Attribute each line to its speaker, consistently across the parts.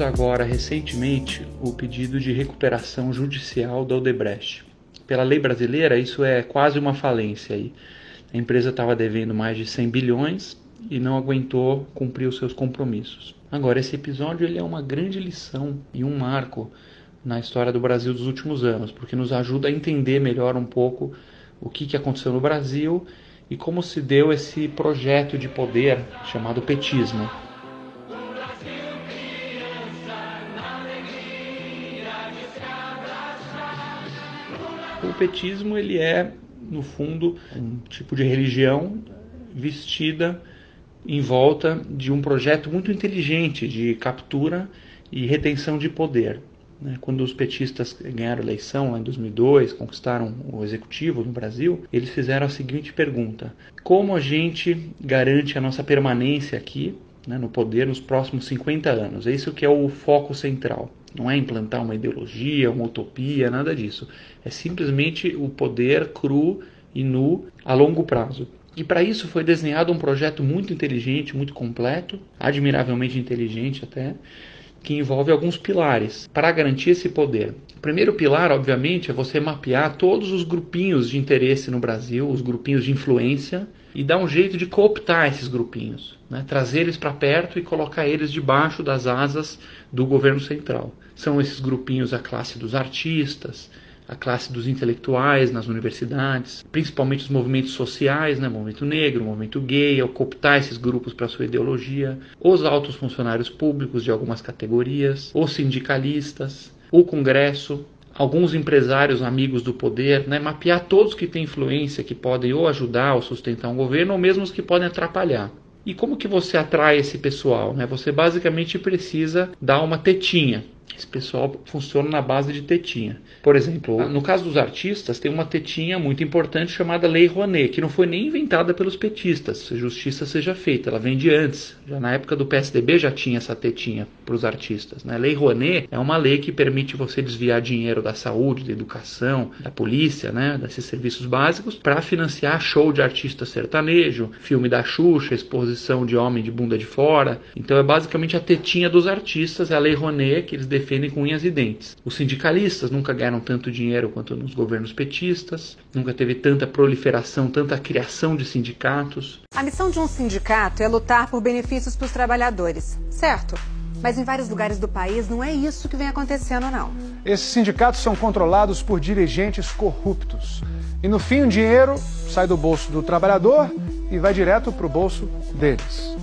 Speaker 1: tivemos agora, recentemente, o pedido de recuperação judicial da Odebrecht. Pela lei brasileira, isso é quase uma falência aí. A empresa estava devendo mais de 100 bilhões e não aguentou cumprir os seus compromissos. Agora, esse episódio ele é uma grande lição e um marco na história do Brasil dos últimos anos, porque nos ajuda a entender melhor um pouco o que aconteceu no Brasil e como se deu esse projeto de poder chamado petismo. O petismo ele é, no fundo, um tipo de religião vestida em volta de um projeto muito inteligente de captura e retenção de poder. Quando os petistas ganharam a eleição lá em 2002, conquistaram o executivo no Brasil, eles fizeram a seguinte pergunta: como a gente garante a nossa permanência aqui, no poder nos próximos 50 anos? É isso que é o foco central. Não é implantar uma ideologia, uma utopia, nada disso. É simplesmente o poder cru e nu a longo prazo. E para isso foi desenhado um projeto muito inteligente, muito completo, admiravelmente inteligente até, que envolve alguns pilares para garantir esse poder. O primeiro pilar, obviamente, é você mapear todos os grupinhos de interesse no Brasil, os grupinhos de influência, e dar um jeito de cooptar esses grupinhos, trazer eles para perto e colocar eles debaixo das asas do governo central. São esses grupinhos a classe dos artistas, a classe dos intelectuais nas universidades, principalmente os movimentos sociais, movimento negro, movimento gay, ao cooptar esses grupos para sua ideologia, os altos funcionários públicos de algumas categorias, os sindicalistas, o Congresso, alguns empresários amigos do poder, mapear todos que têm influência, que podem ou ajudar ou sustentar um governo, ou mesmo os que podem atrapalhar. E como que você atrai esse pessoal? Você basicamente precisa dar uma tetinha. Esse pessoal funciona na base de tetinha. Por exemplo, no caso dos artistas, tem uma tetinha muito importante chamada Lei Rouanet, que não foi nem inventada pelos petistas, se justiça seja feita, ela vem de antes. Já na época do PSDB já tinha essa tetinha para os artistas. A Lei Rouanet é uma lei que permite você desviar dinheiro da saúde, da educação, da polícia, desses serviços básicos, para financiar show de artista sertanejo, filme da Xuxa, exposição de homem de bunda de fora. Então é basicamente a tetinha dos artistas, é a Lei Rouanet que eles defendem com unhas e dentes. Os sindicalistas nunca ganharam tanto dinheiro quanto nos governos petistas, nunca teve tanta proliferação, tanta criação de sindicatos.
Speaker 2: A missão de um sindicato é lutar por benefícios para os trabalhadores, certo? Mas em vários lugares do país não é isso que vem acontecendo, não.
Speaker 3: Esses sindicatos são controlados por dirigentes corruptos. E no fim o dinheiro sai do bolso do trabalhador e vai direto para o bolso deles.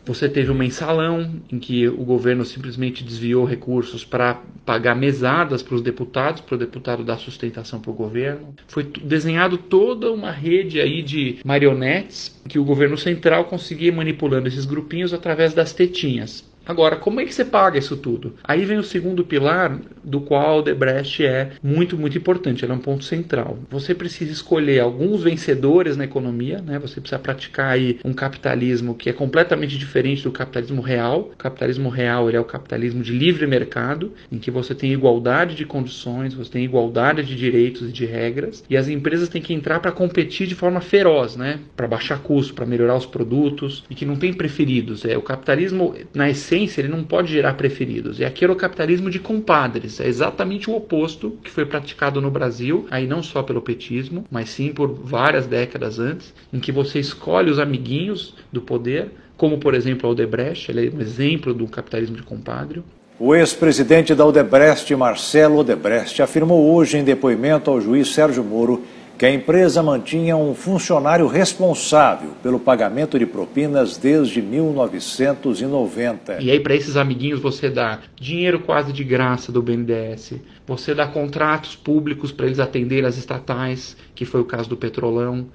Speaker 1: Você teve um mensalão em que o governo simplesmente desviou recursos para pagar mesadas para os deputados, para o deputado dar sustentação para o governo. Foi desenhado toda uma rede aí de marionetes que o governo central conseguia ir manipulando esses grupinhos através das tetinhas. Agora, como é que você paga isso tudo? Aí vem o segundo pilar, do qual a Odebrecht é muito, muito importante. Ela é um ponto central. Você precisa escolher alguns vencedores na economia, Você precisa praticar aí um capitalismo que é completamente diferente do capitalismo real. O capitalismo real ele é o capitalismo de livre mercado, em que você tem igualdade de condições, você tem igualdade de direitos e de regras, e as empresas têm que entrar para competir de forma feroz, Para baixar custo, para melhorar os produtos, e que não tem preferidos. O capitalismo, na essência, ele não pode gerar preferidos. E aqui era o capitalismo de compadres. É exatamente o oposto que foi praticado no Brasil, aí não só pelo petismo, mas sim por várias décadas antes, em que você escolhe os amiguinhos do poder, como por exemplo a Odebrecht, ele é um exemplo do capitalismo de compadre.
Speaker 4: O ex-presidente da Odebrecht, Marcelo Odebrecht, afirmou hoje em depoimento ao juiz Sérgio Moro que a empresa mantinha um funcionário responsável pelo pagamento de propinas desde 1990.
Speaker 1: E aí para esses amiguinhos você dá dinheiro quase de graça do BNDES, você dá contratos públicos para eles atenderem as estatais, que foi o caso do Petrolão.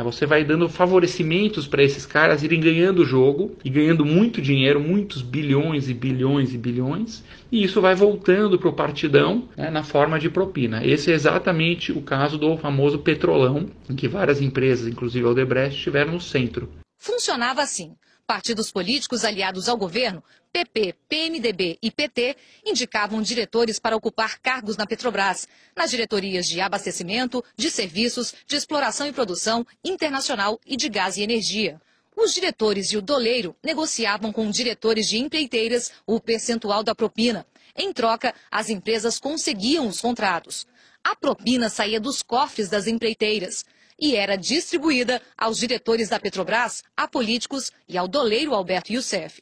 Speaker 1: Você vai dando favorecimentos para esses caras irem ganhando o jogo e ganhando muito dinheiro, muitos bilhões e bilhões e bilhões, e isso vai voltando para o partidão na forma de propina. Esse é exatamente o caso do famoso Petrolão, em que várias empresas, inclusive a Odebrecht, estiveram no centro.
Speaker 5: Funcionava assim. Partidos políticos aliados ao governo, PP, PMDB e PT, indicavam diretores para ocupar cargos na Petrobras, nas diretorias de abastecimento, de serviços, de exploração e produção, internacional e de gás e energia. Os diretores e o doleiro negociavam com diretores de empreiteiras o percentual da propina. Em troca, as empresas conseguiam os contratos. A propina saía dos cofres das empreiteiras e era distribuída aos diretores da Petrobras, a políticos e ao doleiro Alberto Youssef.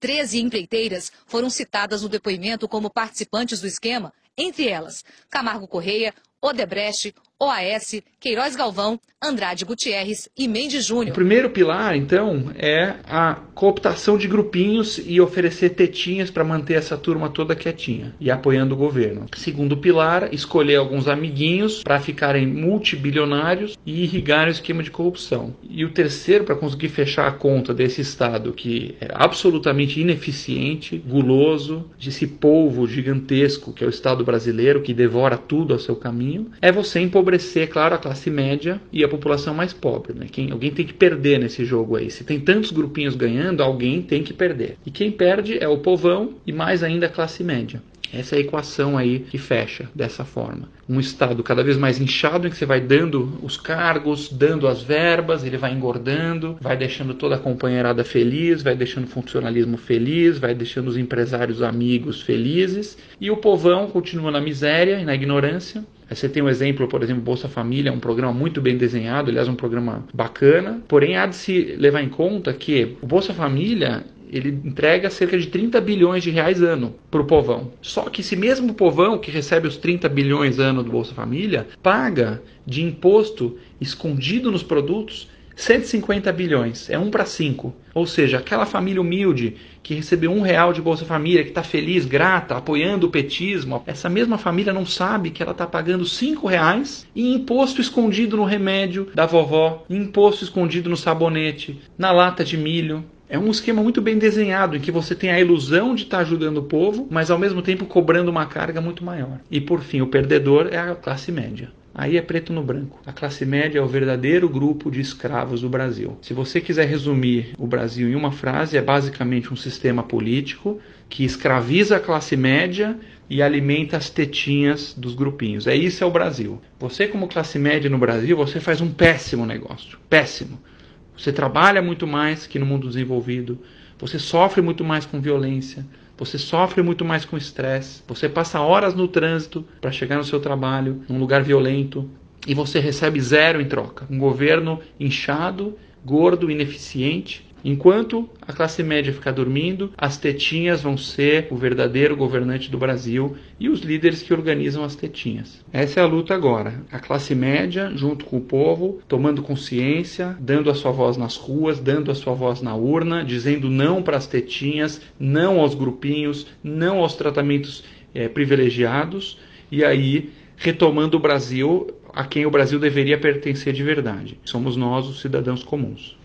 Speaker 5: 13 empreiteiras foram citadas no depoimento como participantes do esquema, entre elas Camargo Correia, Odebrecht, OAS, Queiroz Galvão, Andrade Gutierrez e Mendes Júnior.
Speaker 1: O primeiro pilar, então, é a cooptação de grupinhos e oferecer tetinhas para manter essa turma toda quietinha e apoiando o governo. Segundo pilar, escolher alguns amiguinhos para ficarem multibilionários e irrigar o esquema de corrupção. E o terceiro, para conseguir fechar a conta desse Estado que é absolutamente ineficiente, guloso, desse polvo gigantesco que é o Estado brasileiro, que devora tudo ao seu caminho, é você empobrecer, claro, a classe média e a população mais pobre, né? Alguém tem que perder nesse jogo aí. Se tem tantos grupinhos ganhando, alguém tem que perder. E quem perde é o povão e mais ainda a classe média. Essa é a equação aí que fecha dessa forma. Um Estado cada vez mais inchado, em que você vai dando os cargos, dando as verbas, ele vai engordando, vai deixando toda a companheirada feliz, vai deixando o funcionalismo feliz, vai deixando os empresários amigos felizes, e o povão continua na miséria e na ignorância. Você tem um exemplo, por exemplo, Bolsa Família, um programa muito bem desenhado, aliás, um programa bacana, porém há de se levar em conta que o Bolsa Família ele entrega cerca de 30 bilhões de reais ano para o povão. Só que esse mesmo povão que recebe os 30 bilhões ano do Bolsa Família, paga de imposto escondido nos produtos 150 bilhões, é 1 para 5. Ou seja, aquela família humilde que recebeu R$1 de Bolsa Família, que está feliz, grata, apoiando o petismo, essa mesma família não sabe que ela está pagando R$5 em imposto escondido no remédio da vovó, imposto escondido no sabonete, na lata de milho. É um esquema muito bem desenhado, em que você tem a ilusão de estar ajudando o povo, mas ao mesmo tempo cobrando uma carga muito maior. E por fim, o perdedor é a classe média. Aí é preto no branco. A classe média é o verdadeiro grupo de escravos do Brasil. Se você quiser resumir o Brasil em uma frase, é basicamente um sistema político que escraviza a classe média e alimenta as tetinhas dos grupinhos. Isso é o Brasil. Você, como classe média no Brasil, você faz um péssimo negócio. Péssimo. Você trabalha muito mais que no mundo desenvolvido. Você sofre muito mais com violência. Você sofre muito mais com estresse, você passa horas no trânsito para chegar no seu trabalho, num lugar violento, e você recebe zero em troca. Um governo inchado, gordo, ineficiente. Enquanto a classe média ficar dormindo, as tetinhas vão ser o verdadeiro governante do Brasil e os líderes que organizam as tetinhas. Essa é a luta agora. A classe média, junto com o povo, tomando consciência, dando a sua voz nas ruas, dando a sua voz na urna, dizendo não para as tetinhas, não aos grupinhos, não aos tratamentos privilegiados, e aí retomando o Brasil a quem o Brasil deveria pertencer de verdade. Somos nós, os cidadãos comuns.